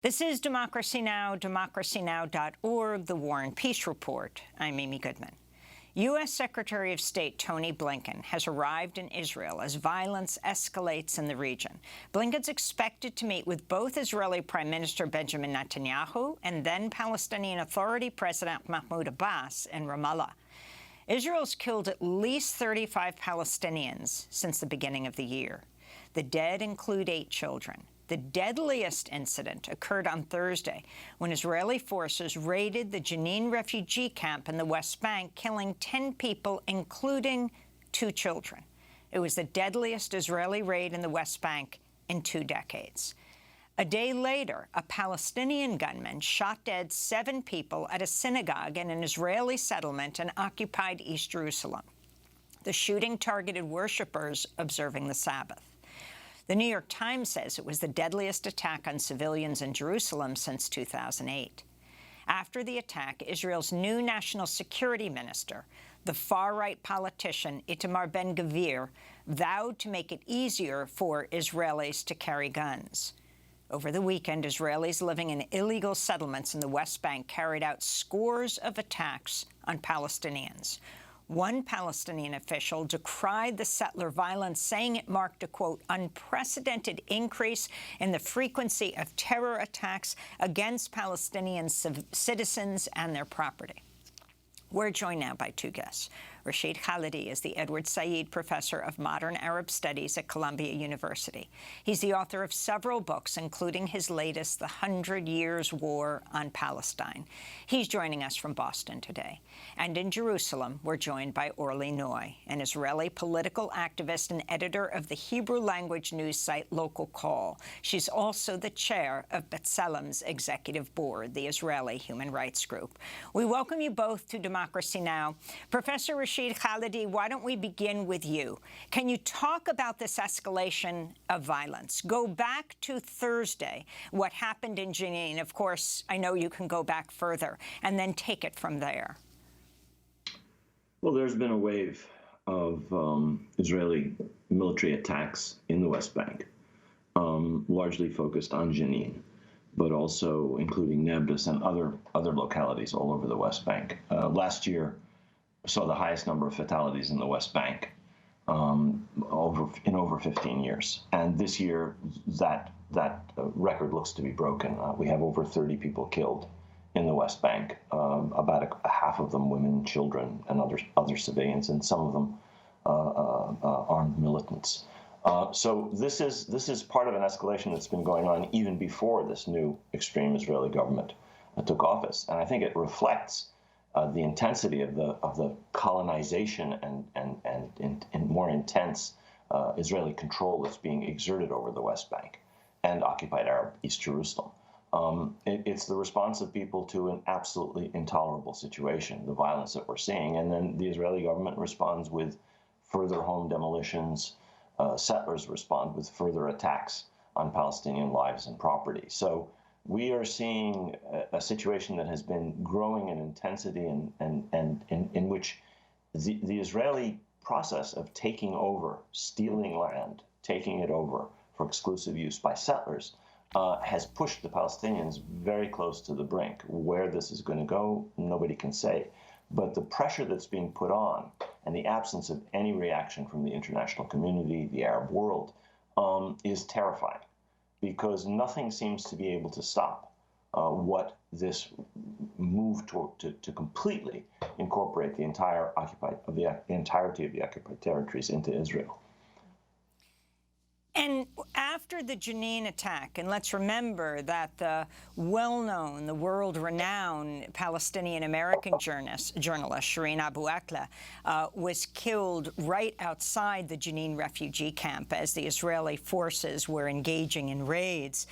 This is Democracy Now!, democracynow.org, The War and Peace Report. I'm Amy Goodman. U.S. Secretary of State Tony Blinken has arrived in Israel as violence escalates in the region. Blinken's expected to meet with both Israeli Prime Minister Benjamin Netanyahu and then Palestinian Authority President Mahmoud Abbas in Ramallah. Israel's killed at least 35 Palestinians since the beginning of the year. The dead include 8 children. The deadliest incident occurred on Thursday when Israeli forces raided the Jenin refugee camp in the West Bank, killing 10 people, including 2 children. It was the deadliest Israeli raid in the West Bank in 2 decades. A day later, a Palestinian gunman shot dead 7 people at a synagogue in an Israeli settlement in occupied East Jerusalem. The shooting targeted worshippers observing the Sabbath. The New York Times says it was the deadliest attack on civilians in Jerusalem since 2008. After the attack, Israel's new national security minister, the far-right politician Itamar Ben-Gvir, vowed to make it easier for Israelis to carry guns. Over the weekend, Israelis living in illegal settlements in the West Bank carried out scores of attacks on Palestinians. One Palestinian official decried the settler violence, saying it marked a, quote, unprecedented increase in the frequency of terror attacks against Palestinian citizens and their property. We're joined now by 2 guests. Rashid Khalidi is the Edward Said Professor of Modern Arab Studies at Columbia University. He's the author of several books, including his latest, The 100 Years' War on Palestine. He's joining us from Boston today. And in Jerusalem, we're joined by Orly Noy, an Israeli political activist and editor of the Hebrew-language news site Local Call. She's also the chair of B'Tselem's executive board, the Israeli human rights group. We welcome you both to Democracy Now! Professor Rashid Khalidi, why don't we begin with you? Can you talk about this escalation of violence? Go back to Thursday, what happened in Jenin. Of course, I know you can go back further, and then take it from there. Well, there's been a wave of Israeli military attacks in the West Bank, largely focused on Jenin, but also including Nablus and other localities all over the West Bank. Last year saw the highest number of fatalities in the West Bank in over 15 years. And this year, that record looks to be broken. We have over 30 people killed in the West Bank, about half of them women, children, and other civilians, and some of them armed militants. So this is part of an escalation that's been going on even before this new extreme Israeli government took office, and I think it reflects the intensity of the colonization and more intense Israeli control that's being exerted over the West Bank and occupied Arab East Jerusalem. It's the response of people to an absolutely intolerable situation, the violence that we're seeing, and then the Israeli government responds with further home demolitions. Settlers respond with further attacks on Palestinian lives and property. So we are seeing a situation that has been growing in intensity and in which the Israeli process of taking over, stealing land, taking it over for exclusive use by settlers has pushed the Palestinians very close to the brink. Where this is going to go, nobody can say. But the pressure that's being put on and the absence of any reaction from the international community, the Arab world, is terrifying, because nothing seems to be able to stop what this move to completely incorporate the entirety of the occupied territories into Israel. And after the Jenin attack, and let's remember that the well-known, the world-renowned Palestinian American journalist Shireen Abu Akleh was killed right outside the Jenin refugee camp as the Israeli forces were engaging in raids.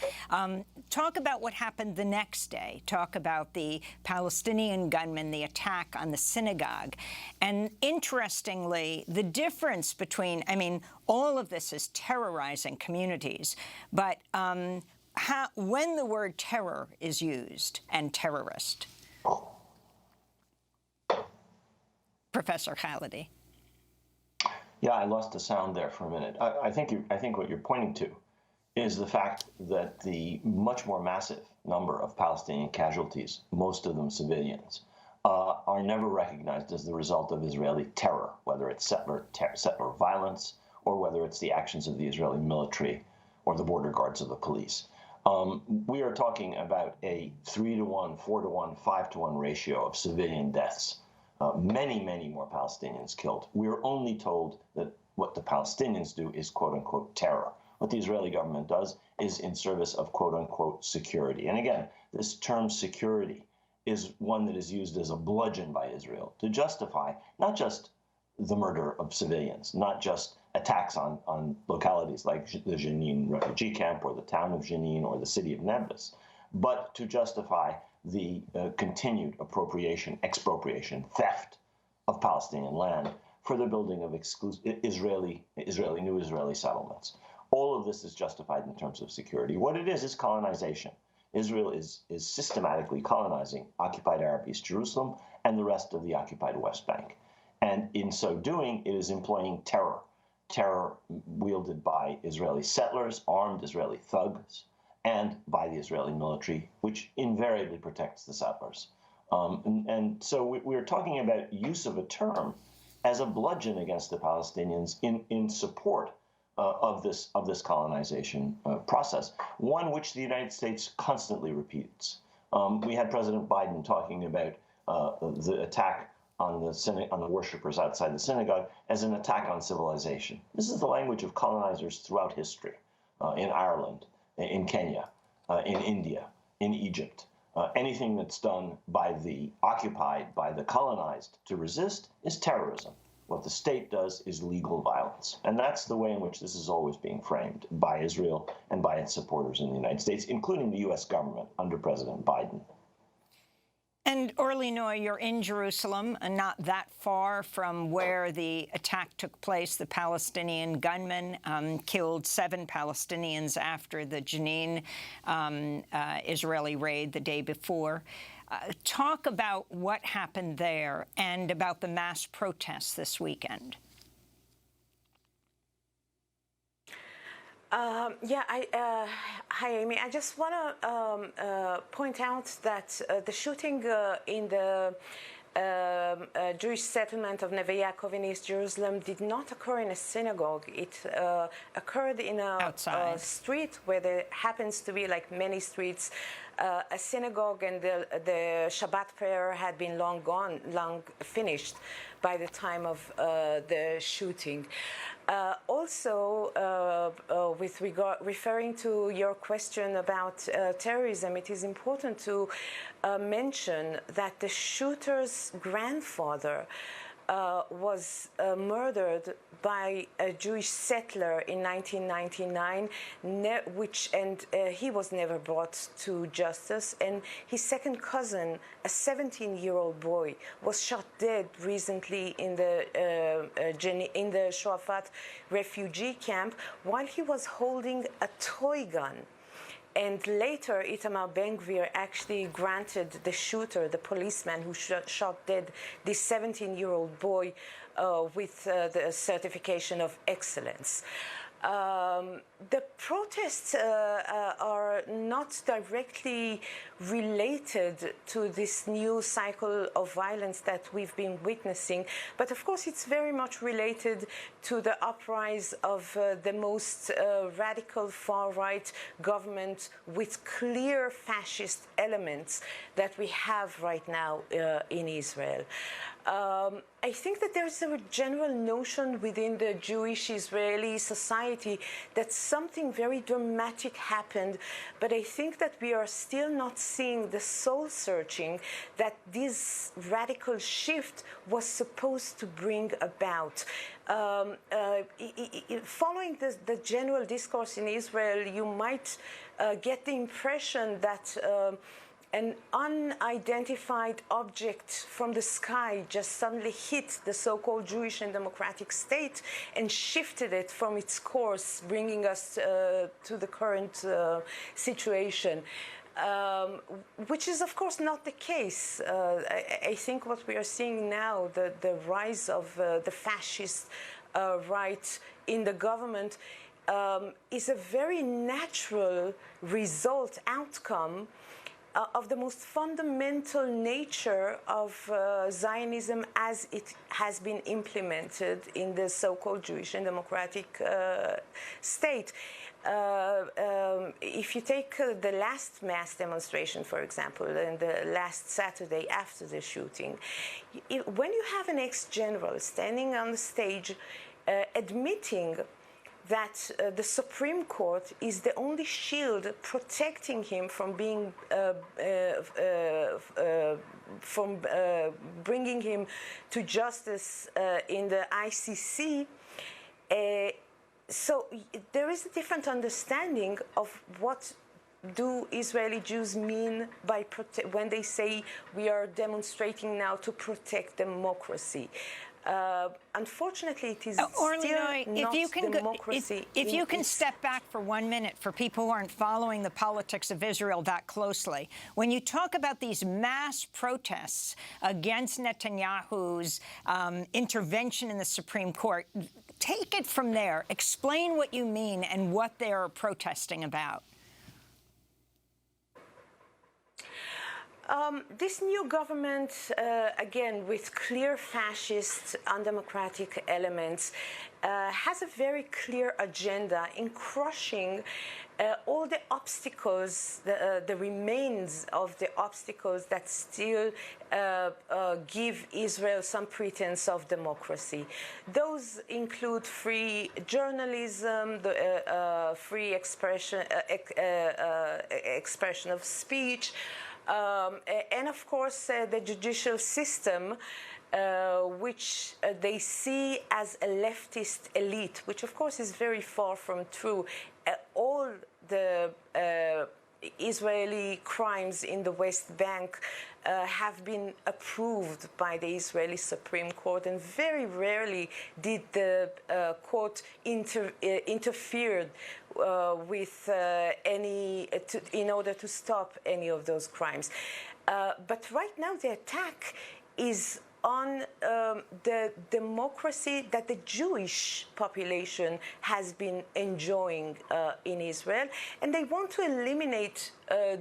Talk about what happened the next day. Talk about the Palestinian gunman, the attack on the synagogue. And interestingly, the difference between, I mean, all of this is terrorizing communities, but when the word terror is used and terrorist. Professor Khalidi. Yeah, I lost the sound there for a minute. I think what you're pointing to is the fact that the much more massive number of Palestinian casualties, most of them civilians, are never recognized as the result of Israeli terror, whether it's settler violence or whether it's the actions of the Israeli military or the border guards of the police. We are talking about a 3-to-1, 4-to-1, 5-to-1 ratio of civilian deaths. Many, many more Palestinians killed. We are only told that what the Palestinians do is quote-unquote terror. What the Israeli government does is in service of quote-unquote security. And again, this term security is one that is used as a bludgeon by Israel to justify not just the murder of civilians, not just attacks on localities like the Jenin refugee camp or the town of Jenin or the city of Nablus, but to justify the continued expropriation, theft of Palestinian land for the building of new Israeli settlements. All of this is justified in terms of security. What it is colonization. Israel is systematically colonizing occupied Arab East Jerusalem and the rest of the occupied West Bank. And in so doing, it is employing terror wielded by Israeli settlers, armed Israeli thugs, and by the Israeli military, which invariably protects the settlers. And so we're talking about use of a term as a bludgeon against the Palestinians in support of this colonization process, one which the United States constantly repeats. We had President Biden talking about the attack on the worshippers outside the synagogue as an attack on civilization. This is the language of colonizers throughout history, in Ireland, in Kenya, in India, in Egypt. Anything that's done by the occupied, by the colonized to resist is terrorism. What the state does is legal violence. And that's the way in which this is always being framed by Israel and by its supporters in the United States, including the U.S. government under President Biden. And Orly Noy, you're in Jerusalem, not that far from where the attack took place. The Palestinian gunman killed 7 Palestinians after the Jenin Israeli raid the day before. Talk about what happened there and about the mass protests this weekend. Hi, Amy. I just want to point out that the shooting in the Jewish settlement of Neve Yaakov in East Jerusalem did not occur in a synagogue. It occurred in a street where there happens to be, like many streets, a synagogue, and the Shabbat prayer had been long finished by the time of the shooting. With regard, referring to your question about terrorism, it is important to mention that the shooter's grandfather was murdered by a Jewish settler in 1999, he was never brought to justice. And his second cousin, a 17-year-old boy, was shot dead recently in the Shuafat refugee camp while he was holding a toy gun. And later, Itamar Ben-Gvir actually granted the shooter, the policeman who shot dead this 17-year-old boy, with the certification of excellence. The protests are not directly related to this new cycle of violence that we've been witnessing, but of course it's very much related to the uprise of the most radical far-right government with clear fascist elements that we have right now in Israel. I think that there's a general notion within the Jewish Israeli society that something very dramatic happened, but I think that we are still not seeing the soul-searching that this radical shift was supposed to bring about. Following the general discourse in Israel, you might get the impression that an unidentified object from the sky just suddenly hit the so-called Jewish and democratic state and shifted it from its course, bringing us to the current situation, which is, of course, not the case. I think what we are seeing now, the rise of the fascist right in the government, is a very natural outcome of the most fundamental nature of Zionism as it has been implemented in the so-called Jewish and democratic state. If you take the last mass demonstration, for example, and the last Saturday after the shooting, when you have an ex-general standing on the stage admitting that the Supreme Court is the only shield protecting him from being bringing him to justice in the ICC. So there is a different understanding of what do Israeli Jews mean by when they say we are demonstrating now to protect democracy. Unfortunately, it is Orly still Noy, not democracy. If you can step back for 1 minute for people who aren't following the politics of Israel that closely, when you talk about these mass protests against Netanyahu's intervention in the Supreme Court, take it from there. Explain what you mean and what they're protesting about. This new government, again, with clear fascist, undemocratic elements, has a very clear agenda in crushing all the obstacles, the remains of the obstacles that still give Israel some pretense of democracy. Those include free journalism, the free expression of speech, and of course the judicial system, which they see as a leftist elite, which of course is very far from true. All the Israeli crimes in the West Bank have been approved by the Israeli Supreme Court, and very rarely did the court interfere with in order to stop any of those crimes. But right now the attack is on the democracy that the Jewish population has been enjoying in Israel, and they want to eliminate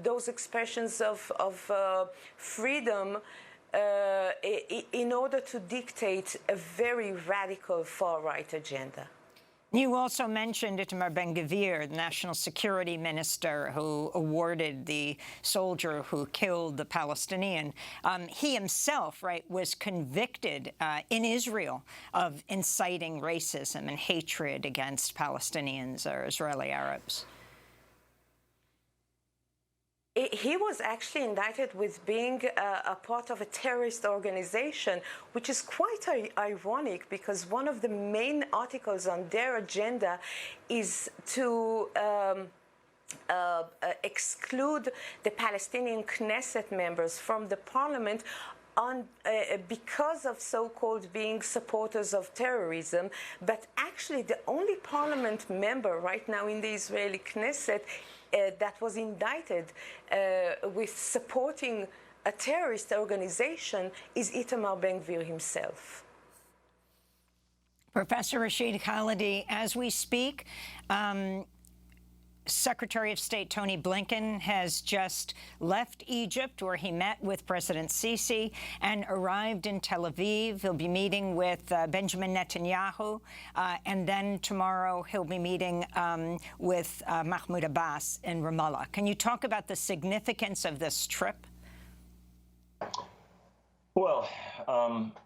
those expressions of freedom in order to dictate a very radical far-right agenda. You also mentioned Itamar Ben-Gvir, the national security minister who awarded the soldier who killed the Palestinian. He himself, right, was convicted in Israel of inciting racism and hatred against Palestinians or Israeli Arabs. He was actually indicted with being a part of a terrorist organization, which is quite ironic because one of the main articles on their agenda is to exclude the Palestinian Knesset members from the parliament because of so-called being supporters of terrorism. But actually the only parliament member right now in the Israeli Knesset that was indicted with supporting a terrorist organization is Itamar Ben-Gvir himself. Professor Rashid Khalidi, as we speak, Secretary of State Tony Blinken has just left Egypt, where he met with President Sisi, and arrived in Tel Aviv. He'll be meeting with Benjamin Netanyahu, and then tomorrow he'll be meeting with Mahmoud Abbas in Ramallah. Can you talk about the significance of this trip? Well,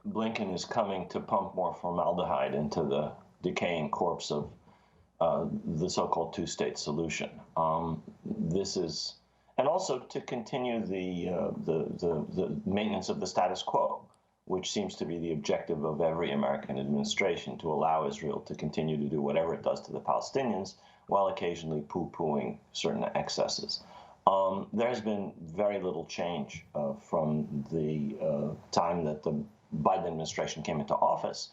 Blinken is coming to pump more formaldehyde into the decaying corpse of the so-called two-state solution. This is, and also to continue the maintenance of the status quo, which seems to be the objective of every American administration, to allow Israel to continue to do whatever it does to the Palestinians, while occasionally poo-pooing certain excesses. There's been very little change from the time that the Biden administration came into office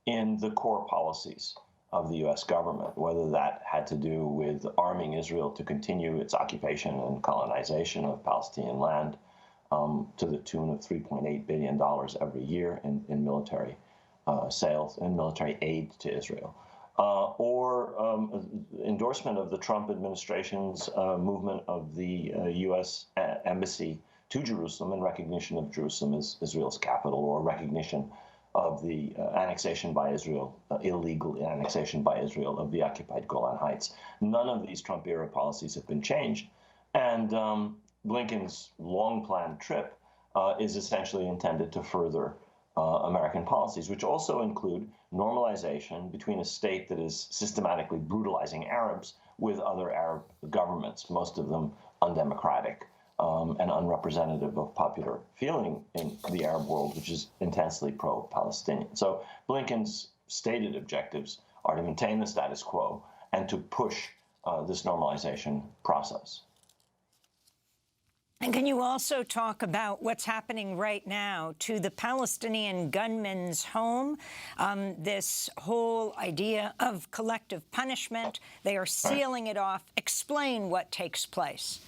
in the core policies of the U.S. government, whether that had to do with arming Israel to continue its occupation and colonization of Palestinian land to the tune of $3.8 billion every year in military sales and military aid to Israel, or endorsement of the Trump administration's movement of the U.S. Embassy to Jerusalem in recognition of Jerusalem as Israel's capital, or recognition of the annexation by Israel, illegal annexation by Israel of the occupied Golan Heights. None of these Trump-era policies have been changed. And Blinken's long-planned trip is essentially intended to further American policies, which also include normalization between a state that is systematically brutalizing Arabs with other Arab governments, most of them undemocratic and unrepresentative of popular feeling in the Arab world, which is intensely pro-Palestinian. So Blinken's stated objectives are to maintain the status quo and to push this normalization process. And can you also talk about what's happening right now to the Palestinian gunman's home? This whole idea of collective punishment, they are sealing it off. Explain what takes place.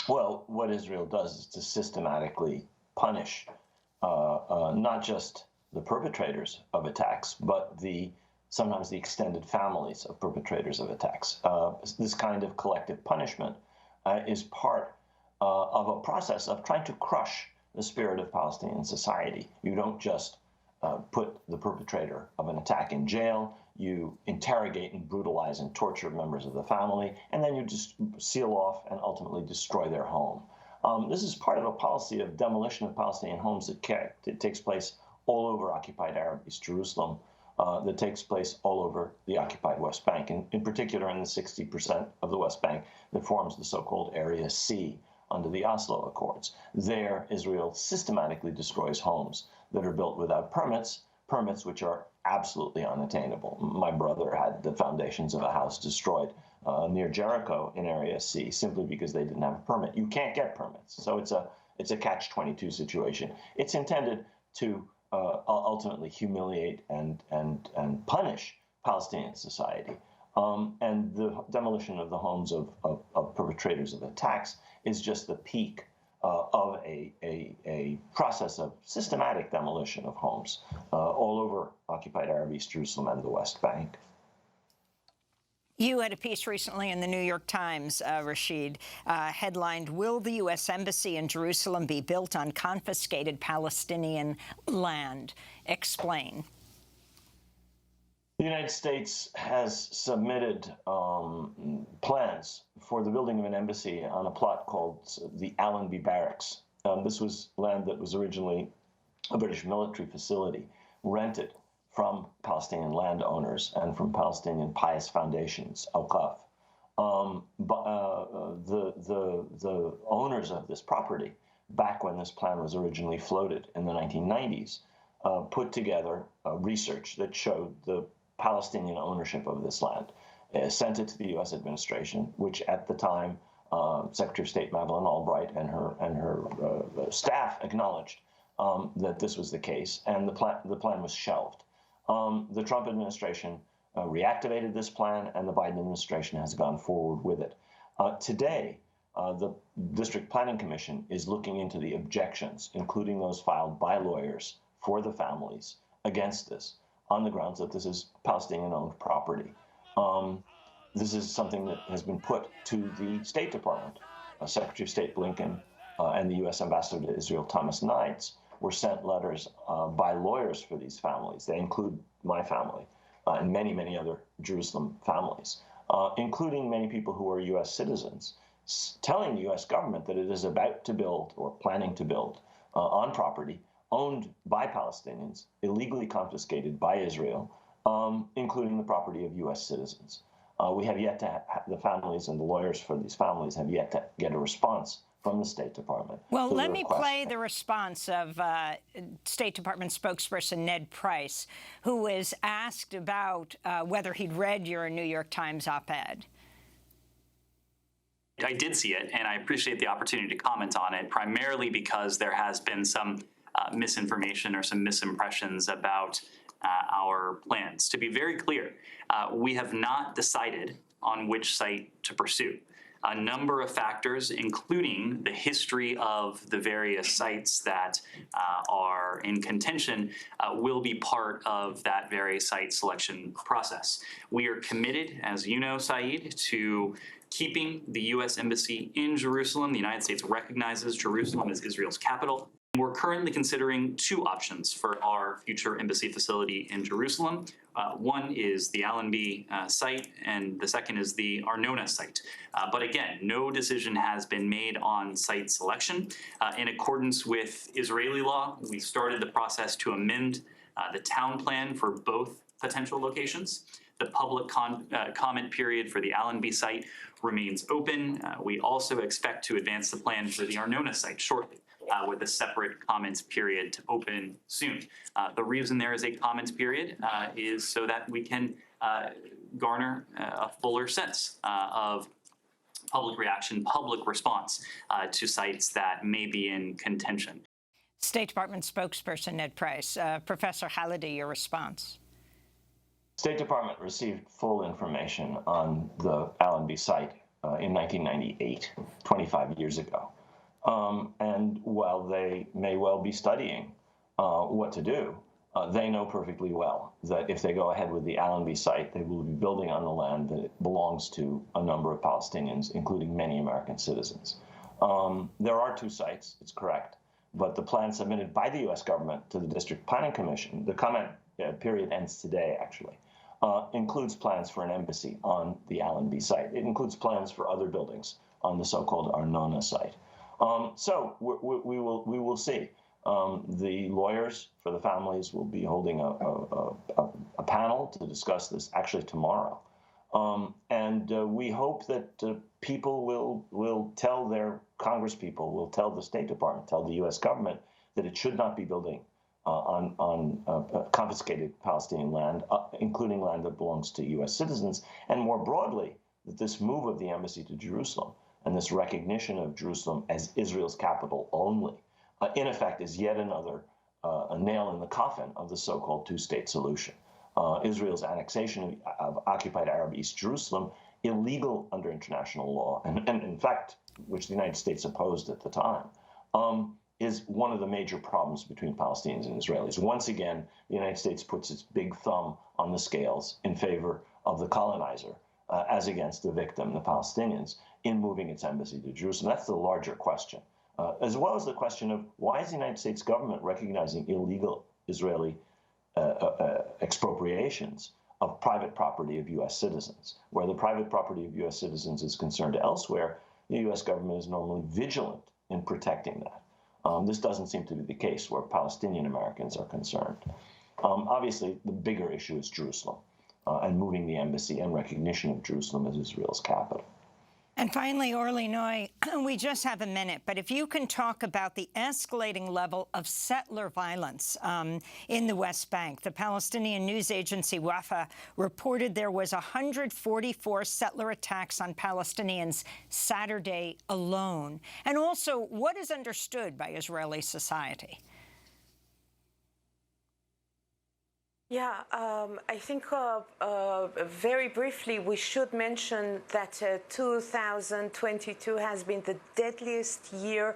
Well, what Israel does is to systematically punish not just the perpetrators of attacks, but sometimes the extended families of perpetrators of attacks. This kind of collective punishment is part of a process of trying to crush the spirit of Palestinian society. You don't just put the perpetrator of an attack in jail, you interrogate and brutalize and torture members of the family, and then you just seal off and ultimately destroy their home. This is part of a policy of demolition of Palestinian homes that takes place all over occupied Arab East Jerusalem, that takes place all over the occupied West Bank, and in particular in the 60% of the West Bank that forms the so-called Area C under the Oslo Accords. There, Israel systematically destroys homes that are built without permits which are absolutely unattainable. My brother had the foundations of a house destroyed near Jericho in Area C simply because they didn't have a permit. You can't get permits, so it's a catch-22 situation. It's intended to ultimately humiliate and punish Palestinian society. And the demolition of the homes of perpetrators of attacks is just the peak of a process of systematic demolition of homes all over occupied Arab East Jerusalem and the West Bank. You had a piece recently in the New York Times, Rashid, headlined, "Will the U.S. Embassy in Jerusalem be built on confiscated Palestinian land?" Explain. The United States has submitted plans for the building of an embassy on a plot called the Allenby Barracks. This was land that was originally a British military facility rented from Palestinian landowners and from Palestinian pious foundations, Awqaf. The owners of this property, back when this plan was originally floated in the 1990s, put together research that showed the Palestinian ownership of this land, sent it to the U.S. administration, which at the time Secretary of State Madeleine Albright and her staff acknowledged that this was the case, and the plan was shelved. The Trump administration reactivated this plan, and the Biden administration has gone forward with it. Today, the District Planning Commission is looking into the objections, including those filed by lawyers for the families against this, on the grounds that this is Palestinian-owned property. This is something that has been put to the State Department. Secretary of State Blinken and the U.S. Ambassador to Israel, Thomas Knights, were sent letters by lawyers for these families. They include my family and many, many other Jerusalem families, including many people who are U.S. citizens, telling the U.S. government that it is about to build or planning to build on property owned by Palestinians, illegally confiscated by Israel, including the property of U.S. citizens. We have yet to the families and the lawyers for these families have yet to get a response from the State Department. Well, let me play the response of State Department spokesperson Ned Price, who was asked about whether he'd read your New York Times op-ed. I did see it, and I appreciate the opportunity to comment on it, primarily because there has been some misinformation or some misimpressions about our plans. To be very clear, we have not decided on which site to pursue. a number of factors, including the history of the various sites that are in contention, will be part of that various site selection process. We are committed, as you know, Saeed, to keeping the U.S. Embassy in Jerusalem. The United States recognizes Jerusalem as Israel's capital. We're currently considering two options for our future embassy facility in Jerusalem. One is the Allenby site, and the second is the Arnona site. But again, no decision has been made on site selection. In accordance with Israeli law, we started the process to amend the town plan for both potential locations. The public comment period for the Allenby site remains open. We also expect to advance the plan for the Arnona site shortly, with a separate comments period to open soon. The reason there is a comments period is so that we can garner a fuller sense of public reaction, public response to sites that may be in contention. State Department spokesperson Ned Price. Professor Khalidi, your response. State Department received full information on the Allenby site in 1998, 25 years ago. And while they may well be studying what to do, they know perfectly well that if they go ahead with the Allenby site, they will be building on the land that belongs to a number of Palestinians, including many American citizens. There are two sites, it's correct, but the plan submitted by the U.S. government to the District Planning Commission, the comment period ends today, actually, includes plans for an embassy on the Allenby site. It includes plans for other buildings on the so-called Arnona site. So we will see. The lawyers for the families will be holding a panel to discuss this actually tomorrow. And we hope that people will tell their congresspeople, will tell the State Department, tell the U.S. government that it should not be building on confiscated Palestinian land, including land that belongs to U.S. citizens, and more broadly, that this move of the embassy to Jerusalem and this recognition of Jerusalem as Israel's capital only, in effect, is yet another a nail in the coffin of the so-called two-state solution. Israel's annexation of occupied Arab East Jerusalem, illegal under international law, and in fact, which the United States opposed at the time, is one of the major problems between Palestinians and Israelis. Once again, the United States puts its big thumb on the scales in favor of the colonizer, as against the victim, the Palestinians, in moving its embassy to Jerusalem. That's the larger question, as well as the question of why is the United States government recognizing illegal Israeli expropriations of private property of U.S. citizens, where the private property of U.S. citizens is concerned elsewhere. The U.S. government is normally vigilant in protecting that. This doesn't seem to be the case where Palestinian Americans are concerned. Obviously, the bigger issue is Jerusalem and moving the embassy and recognition of Jerusalem as Israel's capital. And finally, Orly Noy, we just have a minute, but if you can talk about the escalating level of settler violence in the West Bank. The Palestinian news agency Wafa reported there was 144 settler attacks on Palestinians Saturday alone. And also, what is understood by Israeli society? Yeah, I think very briefly we should mention that 2022 has been the deadliest year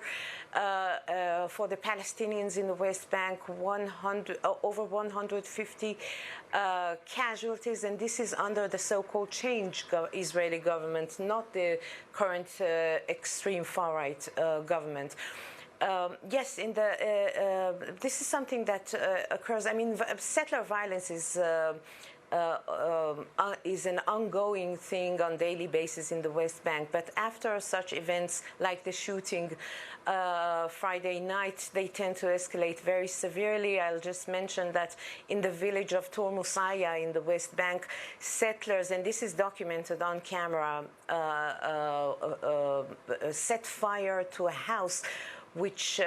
for the Palestinians in the West Bank, over 150 casualties, and this is under the so-called change Israeli government, not the current extreme far-right government. Yes, this is something that occurs. I mean, settler violence is an ongoing thing on a daily basis in the West Bank. But after such events like the shooting Friday night, they tend to escalate very severely. I'll just mention that in the village of Tor Musaya in the West Bank, settlers, and this is documented on camera, set fire to a house which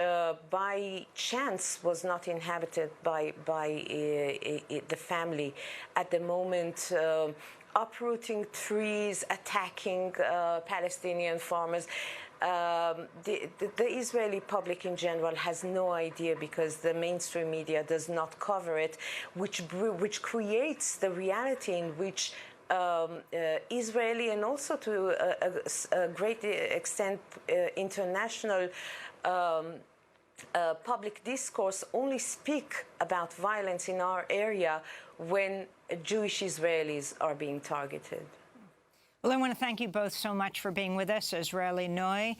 by chance was not inhabited by the family at the moment, uprooting trees, attacking Palestinian farmers. The Israeli public in general has no idea because the mainstream media does not cover it, which creates the reality in which Israeli and also to a great extent international public discourse only speak about violence in our area when Jewish Israelis are being targeted. Well, I want to thank you both so much for being with us. Orly Noy.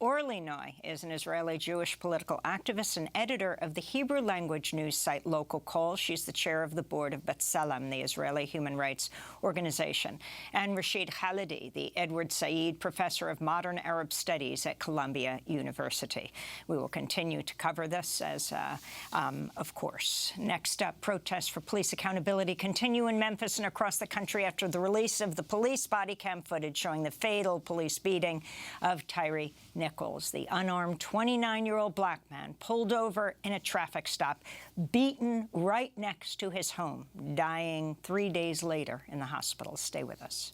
Orly Noy is an Israeli Jewish political activist and editor of the Hebrew language news site Local Call. She's the chair of the board of B'Tselem, the Israeli human rights organization. And Rashid Khalidi, the Edward Said Professor of Modern Arab Studies at Columbia University. We will continue to cover this as, of course. Next up, protests for police accountability continue in Memphis and across the country after the release of the police body cam footage showing the fatal police beating of Tyree Nichols, the unarmed 29-year-old black man pulled over in a traffic stop, beaten right next to his home, dying 3 days later in the hospital. Stay with us.